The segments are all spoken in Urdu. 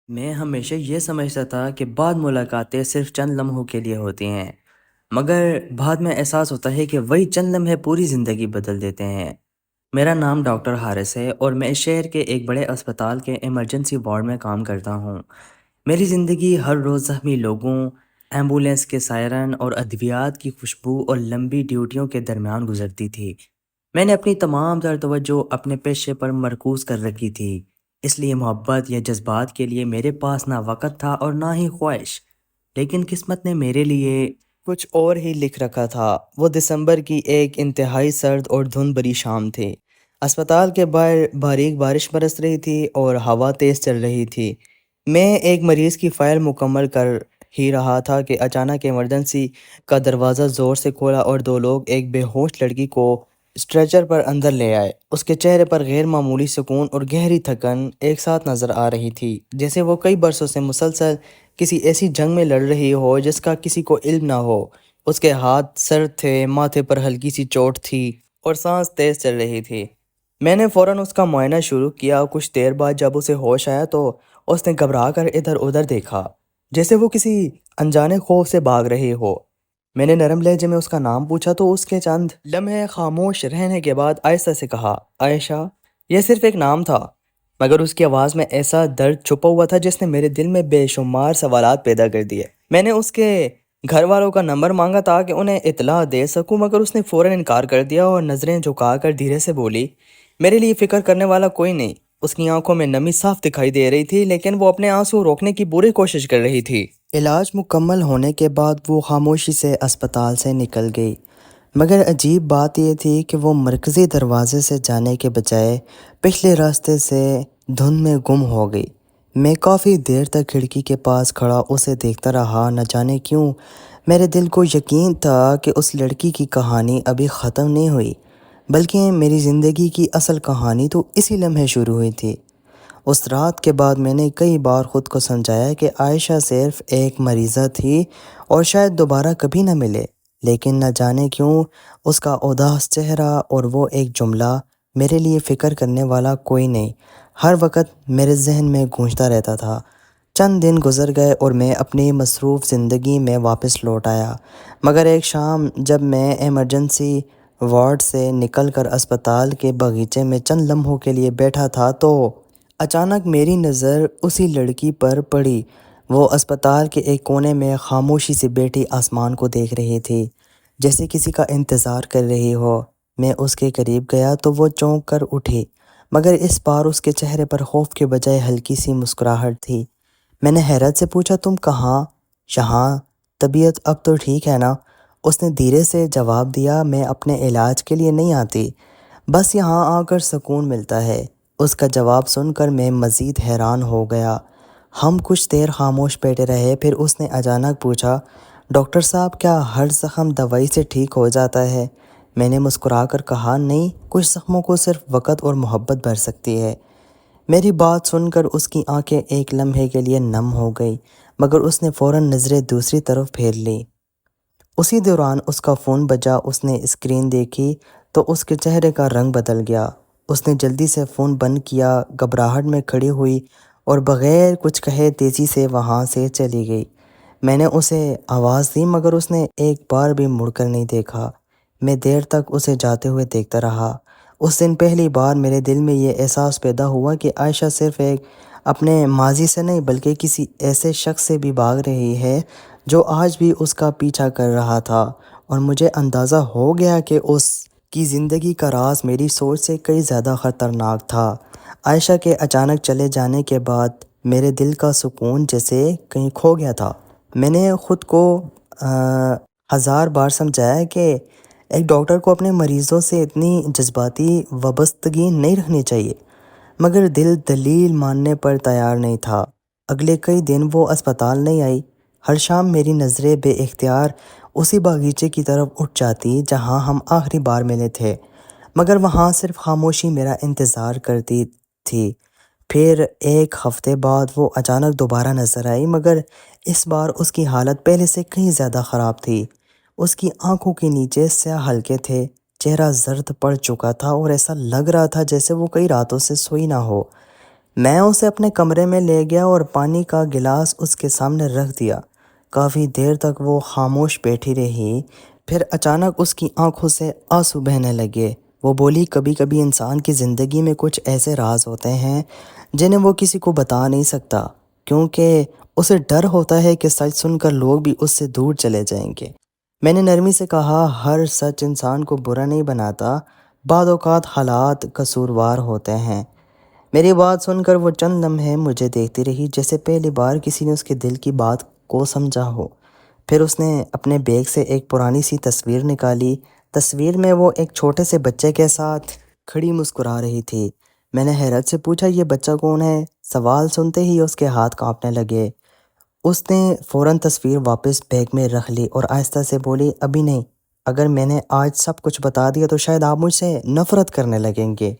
میں ہمیشہ یہ سمجھتا تھا کہ بعض ملاقاتیں صرف چند لمحوں کے لیے ہوتی ہیں، مگر بعد میں احساس ہوتا ہے کہ وہی چند لمحے پوری زندگی بدل دیتے ہیں۔ میرا نام ڈاکٹر حارث ہے اور میں اس شہر کے ایک بڑے اسپتال کے ایمرجنسی وارڈ میں کام کرتا ہوں۔ میری زندگی ہر روز زخمی لوگوں، ایمبولینس کے سائرن اور ادویات کی خوشبو اور لمبی ڈیوٹیوں کے درمیان گزرتی تھی۔ میں نے اپنی تمام تر توجہ اپنے پیشے پر مرکوز کر رکھی تھی، اس لیے محبت یا جذبات کے لیے میرے پاس نہ وقت تھا اور نہ ہی خواہش۔ لیکن قسمت نے میرے لیے کچھ اور ہی لکھ رکھا تھا۔ وہ دسمبر کی ایک انتہائی سرد اور دھند بھری شام تھی۔ اسپتال کے باہر باریک بارش برس رہی تھی اور ہوا تیز چل رہی تھی۔ میں ایک مریض کی فائل مکمل کر ہی رہا تھا کہ اچانک ایمرجنسی کا دروازہ زور سے کھولا اور دو لوگ ایک بے ہوش لڑکی کو اسٹریچر پر اندر لے آئے۔ اس کے چہرے پر غیر معمولی سکون اور گہری تھکن ایک ساتھ نظر آ رہی تھی، جیسے وہ کئی برسوں سے مسلسل کسی ایسی جنگ میں لڑ رہی ہو جس کا کسی کو علم نہ ہو۔ اس کے ہاتھ سرد تھے، ماتھے پر ہلکی سی چوٹ تھی اور سانس تیز چل رہی تھی۔ میں نے فوراً اس کا معائنہ شروع کیا۔ کچھ دیر بعد جب اسے ہوش آیا تو اس نے گھبرا کر ادھر ادھر دیکھا، جیسے وہ کسی انجانے خوف سے بھاگ رہی ہو۔ میں نے نرم لہجے میں اس کا نام پوچھا تو اس کے چند لمحے خاموش رہنے کے بعد آہستہ سے کہا، عائشہ۔ یہ صرف ایک نام تھا، مگر اس کی آواز میں ایسا درد چھپا ہوا تھا جس نے میرے دل میں بے شمار سوالات پیدا کر دیے۔ میں نے اس کے گھر والوں کا نمبر مانگا تاکہ انہیں اطلاع دے سکوں، مگر اس نے فوراً انکار کر دیا اور نظریں جھکا کر دھیرے سے بولی، میرے لیے فکر کرنے والا کوئی نہیں۔ اس کی آنکھوں میں نمی صاف دکھائی دے رہی تھی، لیکن وہ اپنے آنسو روکنے کی پوری کوشش کر رہی تھی۔ علاج مکمل ہونے کے بعد وہ خاموشی سے اسپتال سے نکل گئی، مگر عجیب بات یہ تھی کہ وہ مرکزی دروازے سے جانے کے بجائے پچھلے راستے سے دھند میں گم ہو گئی۔ میں کافی دیر تک کھڑکی کے پاس کھڑا اسے دیکھتا رہا۔ نہ جانے کیوں میرے دل کو یقین تھا کہ اس لڑکی کی کہانی ابھی ختم نہیں ہوئی، بلکہ میری زندگی کی اصل کہانی تو اسی لمحے شروع ہوئی تھی۔ اس رات کے بعد میں نے کئی بار خود کو سمجھایا کہ عائشہ صرف ایک مریضہ تھی اور شاید دوبارہ کبھی نہ ملے، لیکن نہ جانے کیوں اس کا اداس چہرہ اور وہ ایک جملہ، میرے لیے فکر کرنے والا کوئی نہیں، ہر وقت میرے ذہن میں گونجتا رہتا تھا۔ چند دن گزر گئے اور میں اپنی مصروف زندگی میں واپس لوٹ آیا، مگر ایک شام جب میں ایمرجنسی وارڈ سے نکل کر اسپتال کے باغیچے میں چند لمحوں کے لیے بیٹھا تھا تو اچانک میری نظر اسی لڑکی پر پڑی۔ وہ اسپتال کے ایک کونے میں خاموشی سے بیٹھی آسمان کو دیکھ رہی تھی، جیسے کسی کا انتظار کر رہی ہو۔ میں اس کے قریب گیا تو وہ چونک کر اٹھی، مگر اس بار اس کے چہرے پر خوف کے بجائے ہلکی سی مسکراہٹ تھی۔ میں نے حیرت سے پوچھا، تم کہاں؟ یہاں؟ طبیعت اب تو ٹھیک ہے نا؟ اس نے دھیرے سے جواب دیا، میں اپنے علاج کے لیے نہیں آتی، بس یہاں آ کر سکون ملتا ہے۔ اس کا جواب سن کر میں مزید حیران ہو گیا۔ ہم کچھ دیر خاموش بیٹھے رہے، پھر اس نے اچانک پوچھا، ڈاکٹر صاحب کیا ہر زخم دوائی سے ٹھیک ہو جاتا ہے؟ میں نے مسکرا کر کہا، نہیں، کچھ زخموں کو صرف وقت اور محبت بھر سکتی ہے۔ میری بات سن کر اس کی آنکھیں ایک لمحے کے لیے نم ہو گئی، مگر اس نے فوراً نظریں دوسری طرف پھیر لیں۔ اسی دوران اس کا فون بجا۔ اس نے اسکرین دیکھی تو اس کے چہرے کا رنگ بدل گیا۔ اس نے جلدی سے فون بند کیا، گھبراہٹ میں کھڑی ہوئی اور بغیر کچھ کہے تیزی سے وہاں سے چلی گئی۔ میں نے اسے آواز دی، مگر اس نے ایک بار بھی مڑ کر نہیں دیکھا۔ میں دیر تک اسے جاتے ہوئے دیکھتا رہا۔ اس دن پہلی بار میرے دل میں یہ احساس پیدا ہوا کہ عائشہ صرف ایک اپنے ماضی سے نہیں بلکہ کسی ایسے شخص سے بھی بھاگ رہی ہے جو آج بھی اس کا پیچھا کر رہا تھا، اور مجھے اندازہ ہو گیا کہ اس کی زندگی کا راز میری سوچ سے کئی زیادہ خطرناک تھا۔ عائشہ کے اچانک چلے جانے کے بعد میرے دل کا سکون جیسے کہیں کھو گیا تھا۔ میں نے خود کو ہزار بار سمجھایا کہ ایک ڈاکٹر کو اپنے مریضوں سے اتنی جذباتی وابستگی نہیں رکھنی چاہیے، مگر دل دلیل ماننے پر تیار نہیں تھا۔ اگلے کئی دن وہ اسپتال نہیں آئی۔ ہر شام میری نظریں بے اختیار اسی باغیچے کی طرف اٹھ جاتی جہاں ہم آخری بار ملے تھے، مگر وہاں صرف خاموشی میرا انتظار کرتی تھی۔ پھر ایک ہفتے بعد وہ اچانک دوبارہ نظر آئی، مگر اس بار اس کی حالت پہلے سے کہیں زیادہ خراب تھی۔ اس کی آنکھوں کے نیچے سیاہ حلقے تھے، چہرہ زرد پڑ چکا تھا اور ایسا لگ رہا تھا جیسے وہ کئی راتوں سے سوئی نہ ہو۔ میں اسے اپنے کمرے میں لے گیا اور پانی کا گلاس اس کے سامنے رکھ دیا۔ کافی دیر تک وہ خاموش بیٹھی رہی، پھر اچانک اس کی آنکھوں سے آنسو بہنے لگے۔ وہ بولی، کبھی کبھی انسان کی زندگی میں کچھ ایسے راز ہوتے ہیں جنہیں وہ کسی کو بتا نہیں سکتا، کیونکہ اسے ڈر ہوتا ہے کہ سچ سن کر لوگ بھی اس سے دور چلے جائیں گے۔ میں نے نرمی سے کہا، ہر سچ انسان کو برا نہیں بناتا، بعض اوقات حالات قصوروار ہوتے ہیں۔ میری بات سن کر وہ چند لمحے مجھے دیکھتی رہی، جیسے پہلی بار کسی نے اس کے دل کی بات کو سمجھا ہو۔ پھر اس نے اپنے بیگ سے ایک پرانی سی تصویر نکالی۔ تصویر میں وہ ایک چھوٹے سے بچے کے ساتھ کھڑی مسکرا رہی تھی۔ میں نے حیرت سے پوچھا، یہ بچہ کون ہے؟ سوال سنتے ہی اس کے ہاتھ کانپنے لگے۔ اس نے فوراً تصویر واپس بیگ میں رکھ لی اور آہستہ سے بولی، ابھی نہیں، اگر میں نے آج سب کچھ بتا دیا تو شاید آپ مجھ سے نفرت کرنے لگیں گے۔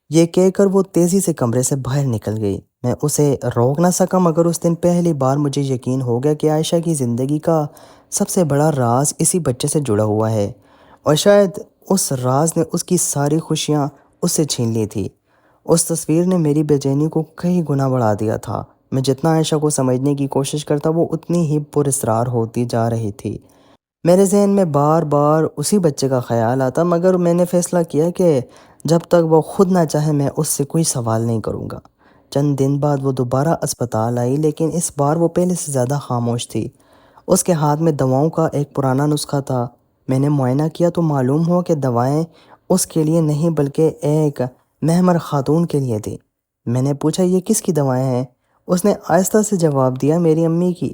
یہ کہہ کر وہ تیزی سے کمرے سے باہر نکل گئی۔ میں اسے روک نہ سکا، مگر اس دن پہلی بار مجھے یقین ہو گیا کہ عائشہ کی زندگی کا سب سے بڑا راز اسی بچے سے جڑا ہوا ہے، اور شاید اس راز نے اس کی ساری خوشیاں اس سے چھین لی تھی۔ اس تصویر نے میری بے چینی کو کئی گنا بڑھا دیا تھا۔ میں جتنا عائشہ کو سمجھنے کی کوشش کرتا، وہ اتنی ہی پراسرار ہوتی جا رہی تھی۔ میرے ذہن میں بار بار اسی بچے کا خیال آتا، مگر میں نے فیصلہ کیا کہ جب تک وہ خود نہ چاہے میں اس سے کوئی سوال نہیں کروں گا۔ چند دن بعد وہ دوبارہ اسپتال آئی، لیکن اس بار وہ پہلے سے زیادہ خاموش تھی۔ اس کے ہاتھ میں دواؤں کا ایک پرانا نسخہ تھا۔ میں نے معائنہ کیا تو معلوم ہوا کہ دوائیں اس کے لیے نہیں بلکہ ایک مہمر خاتون کے لیے تھی۔ میں نے پوچھا، یہ کس کی دوائیں ہیں؟ اس نے آہستہ سے جواب دیا، میری امی کی،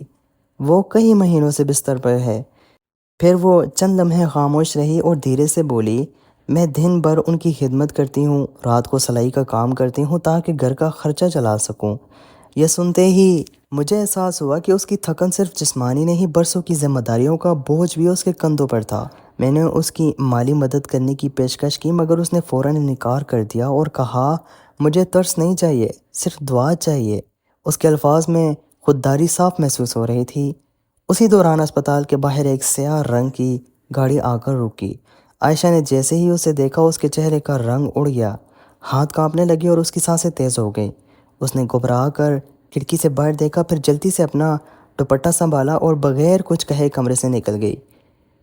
وہ کئی مہینوں سے بستر پر ہے۔ پھر وہ چند لمحے خاموش رہی اور دھیرے سے بولی، میں دن بھر ان کی خدمت کرتی ہوں، رات کو سلائی کا کام کرتی ہوں تاکہ گھر کا خرچہ چلا سکوں۔ یہ سنتے ہی مجھے احساس ہوا کہ اس کی تھکن صرف جسمانی نہیں، برسوں کی ذمہ داریوں کا بوجھ بھی اس کے کندھوں پر تھا۔ میں نے اس کی مالی مدد کرنے کی پیشکش کی، مگر اس نے فوراً انکار کر دیا اور کہا، مجھے ترس نہیں چاہیے، صرف دعا چاہیے۔ اس کے الفاظ میں خودداری صاف محسوس ہو رہی تھی۔ اسی دوران اسپتال کے باہر ایک سیاہ رنگ کی گاڑی آ کر رکی۔ عائشہ نے جیسے ہی اسے دیکھا، اس کے چہرے کا رنگ اڑ گیا، ہاتھ کانپنے لگے اور اس کی سانسیں تیز ہو گئیں۔ اس نے گھبرا کر کھڑکی سے باہر دیکھا، پھر جلدی سے اپنا دوپٹہ سنبھالا اور بغیر کچھ کہے کمرے سے نکل گئی۔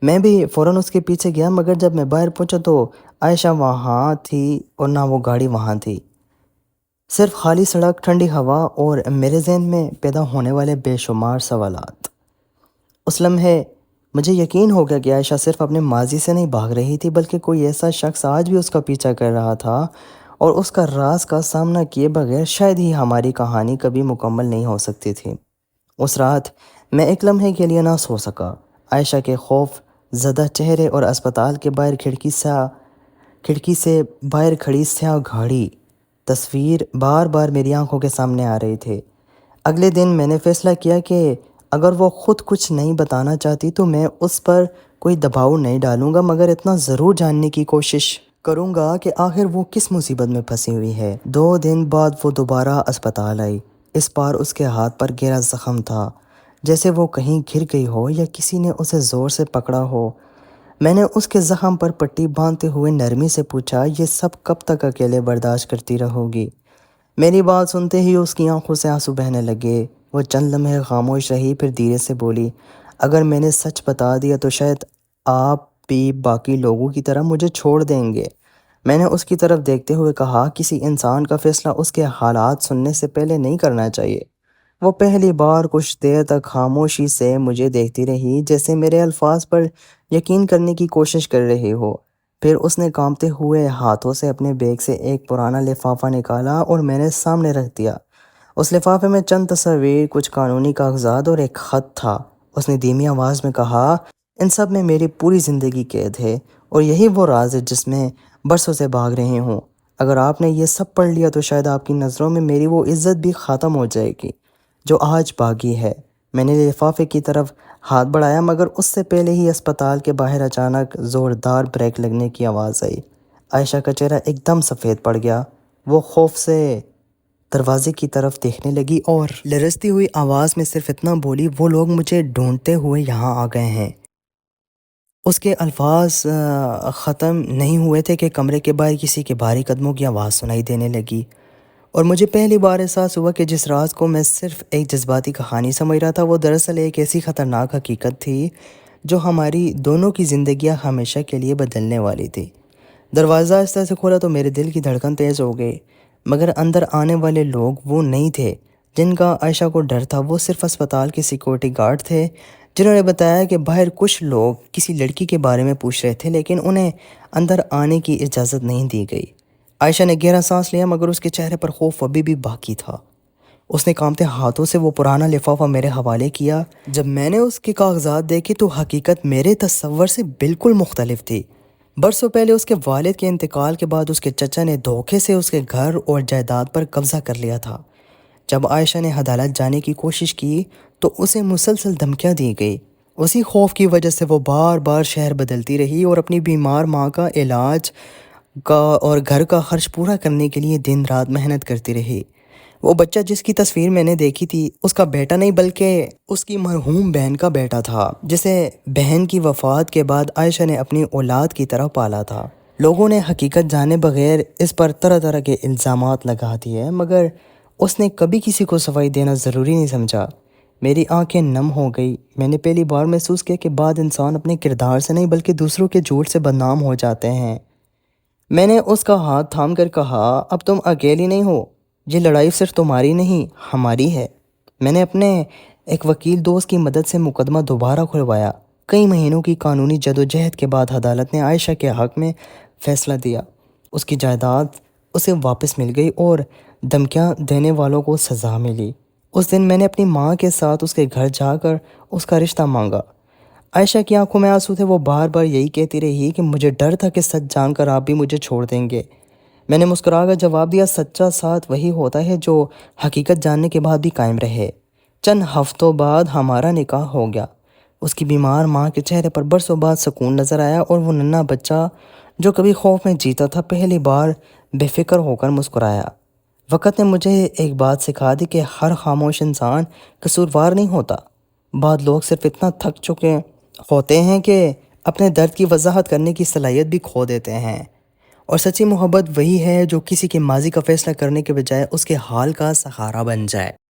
میں بھی فوراً اس کے پیچھے گیا، مگر جب میں باہر پہنچا تو عائشہ وہاں تھی اور نہ وہ گاڑی وہاں تھی، صرف خالی سڑک، ٹھنڈی ہوا اور میرے ذہن میں پیدا ہونے والے بے شمار سوالات۔ اس لمحے مجھے یقین ہو گیا کہ عائشہ صرف اپنے ماضی سے نہیں بھاگ رہی تھی، بلکہ کوئی ایسا شخص آج بھی اس کا پیچھا کر رہا تھا، اور اس کا راز کا سامنا کیے بغیر شاید ہی ہماری کہانی کبھی مکمل نہیں ہو سکتی تھی۔ اس رات میں ایک لمحے کے لیے نہ سو سکا۔ عائشہ کے خوف زدہ چہرے اور اسپتال کے باہر کھڑکی سے باہر کھڑی سیاہ گاڑی تصویر بار بار میری آنکھوں کے سامنے آ رہی تھے۔ اگلے دن میں نے فیصلہ کیا کہ اگر وہ خود کچھ نہیں بتانا چاہتی تو میں اس پر کوئی دباؤ نہیں ڈالوں گا، مگر اتنا ضرور جاننے کی کوشش کروں گا کہ آخر وہ کس مصیبت میں پھنسی ہوئی ہے۔ 2 دن بعد وہ دوبارہ اسپتال آئی۔ اس بار اس کے ہاتھ پر گہرا زخم تھا، جیسے وہ کہیں گر گئی ہو یا کسی نے اسے زور سے پکڑا ہو۔ میں نے اس کے زخم پر پٹی باندھتے ہوئے نرمی سے پوچھا، یہ سب کب تک اکیلے برداشت کرتی رہو گی؟ میری بات سنتے ہی اس کی آنکھوں سے آنسو بہنے لگے۔ وہ چند لمحے خاموش رہی، پھر دھیرے سے بولی، اگر میں نے سچ بتا دیا تو شاید آپ بھی باقی لوگوں کی طرح مجھے چھوڑ دیں گے۔ میں نے اس کی طرف دیکھتے ہوئے کہا، کسی انسان کا فیصلہ اس کے حالات سننے سے پہلے نہیں کرنا چاہیے۔ وہ پہلی بار کچھ دیر تک خاموشی سے مجھے دیکھتی رہی، جیسے میرے الفاظ پر یقین کرنے کی کوشش کر رہی ہو۔ پھر اس نے کانپتے ہوئے ہاتھوں سے اپنے بیگ سے ایک پرانا لفافہ نکالا اور میں نے سامنے رکھ دیا۔ اس لفافے میں چند تصاویر، کچھ قانونی کاغذات اور ایک خط تھا۔ اس نے دھیمی آواز میں کہا، ان سب میں میری پوری زندگی قید ہے، اور یہی وہ راز ہے جس میں برسوں سے بھاگ رہے ہوں۔ اگر آپ نے یہ سب پڑھ لیا تو شاید آپ کی نظروں میں میری وہ عزت بھی ختم ہو جائے گی جو آج باقی ہے۔ میں نے لفافے کی طرف ہاتھ بڑھایا، مگر اس سے پہلے ہی اسپتال کے باہر اچانک زوردار بریک لگنے کی آواز آئی۔ عائشہ کا چہرہ ایک دم سفید پڑ گیا۔ وہ خوف سے دروازے کی طرف دیکھنے لگی اور لرزتی ہوئی آواز میں صرف اتنا بولی، وہ لوگ مجھے ڈھونڈتے ہوئے یہاں آ گئے ہیں۔ اس کے الفاظ ختم نہیں ہوئے تھے کہ کمرے کے باہر کسی کے بھاری قدموں کی آواز سنائی دینے لگی۔ اور مجھے پہلی بار احساس ہوا کہ جس راز کو میں صرف ایک جذباتی کہانی سمجھ رہا تھا وہ دراصل ایک ایسی خطرناک حقیقت تھی جو ہماری دونوں کی زندگیاں ہمیشہ کے لیے بدلنے والی تھی۔ دروازہ اس طرح سے کھولا تو میرے دل کی دھڑکن تیز ہو گئی، مگر اندر آنے والے لوگ وہ نہیں تھے جن کا عائشہ کو ڈر تھا۔ وہ صرف اسپتال کے سیکورٹی گارڈ تھے جنہوں نے بتایا کہ باہر کچھ لوگ کسی لڑکی کے بارے میں پوچھ رہے تھے لیکن انہیں اندر آنے کی اجازت نہیں دی گئی۔ عائشہ نے گہرا سانس لیا مگر اس کے چہرے پر خوف ابھی بھی باقی تھا۔ اس نے کانپتے ہاتھوں سے وہ پرانا لفافہ میرے حوالے کیا۔ جب میں نے اس کے کاغذات دیکھے تو حقیقت میرے تصور سے بالکل مختلف تھی۔ برسوں پہلے اس کے والد کے انتقال کے بعد اس کے چچا نے دھوکے سے اس کے گھر اور جائیداد پر قبضہ کر لیا تھا۔ جب عائشہ نے عدالت جانے کی کوشش کی تو اسے مسلسل دھمکیاں دی گئی۔ اسی خوف کی وجہ سے وہ بار بار شہر بدلتی رہی اور اپنی بیمار ماں کا علاج اور گھر کا خرچ پورا کرنے کے لیے دن رات محنت کرتی رہی۔ وہ بچہ جس کی تصویر میں نے دیکھی تھی اس کا بیٹا نہیں بلکہ اس کی مرحوم بہن کا بیٹا تھا، جسے بہن کی وفات کے بعد عائشہ نے اپنی اولاد کی طرح پالا تھا۔ لوگوں نے حقیقت جانے بغیر اس پر طرح طرح کے الزامات لگا دیے مگر اس نے کبھی کسی کو صفائی دینا ضروری نہیں سمجھا۔ میری آنکھیں نم ہو گئی۔ میں نے پہلی بار محسوس کیا کہ بعد انسان اپنے کردار سے نہیں بلکہ دوسروں کے جھوٹ سے بدنام ہو جاتے ہیں۔ میں نے اس کا ہاتھ تھام کر کہا، اب تم اکیلی نہیں ہو، یہ لڑائی صرف تمہاری نہیں ہماری ہے۔ میں نے اپنے ایک وکیل دوست کی مدد سے مقدمہ دوبارہ کھلوایا۔ کئی مہینوں کی قانونی جدوجہد کے بعد عدالت نے عائشہ کے حق میں فیصلہ دیا۔ اس کی جائیداد اسے واپس مل گئی اور دھمکیاں دینے والوں کو سزا ملی۔ اس دن میں نے اپنی ماں کے ساتھ اس کے گھر جا کر اس کا رشتہ مانگا۔ عائشہ کی آنکھوں میں آنسو تھے۔ وہ بار بار یہی کہتی رہی کہ مجھے ڈر تھا کہ سچ جان کر آپ بھی مجھے چھوڑ دیں گے۔ میں نے مسکرا کر جواب دیا، سچا ساتھ وہی ہوتا ہے جو حقیقت جاننے کے بعد بھی قائم رہے۔ چند ہفتوں بعد ہمارا نکاح ہو گیا۔ اس کی بیمار ماں کے چہرے پر برسوں بعد سکون نظر آیا اور وہ ننھا بچہ جو کبھی خوف میں جیتا تھا پہلی بار بے فکر ہو کر مسکرایا۔ وقت نے مجھے ایک بات سکھا دی کہ ہر خاموش انسان قصوروار نہیں ہوتا۔ بعض لوگ صرف اتنا تھک چکے ہوتے ہیں کہ اپنے درد کی وضاحت کرنے کی صلاحیت بھی کھو دیتے ہیں، اور سچی محبت وہی ہے جو کسی کے ماضی کا فیصلہ کرنے کے بجائے اس کے حال کا سہارا بن جائے۔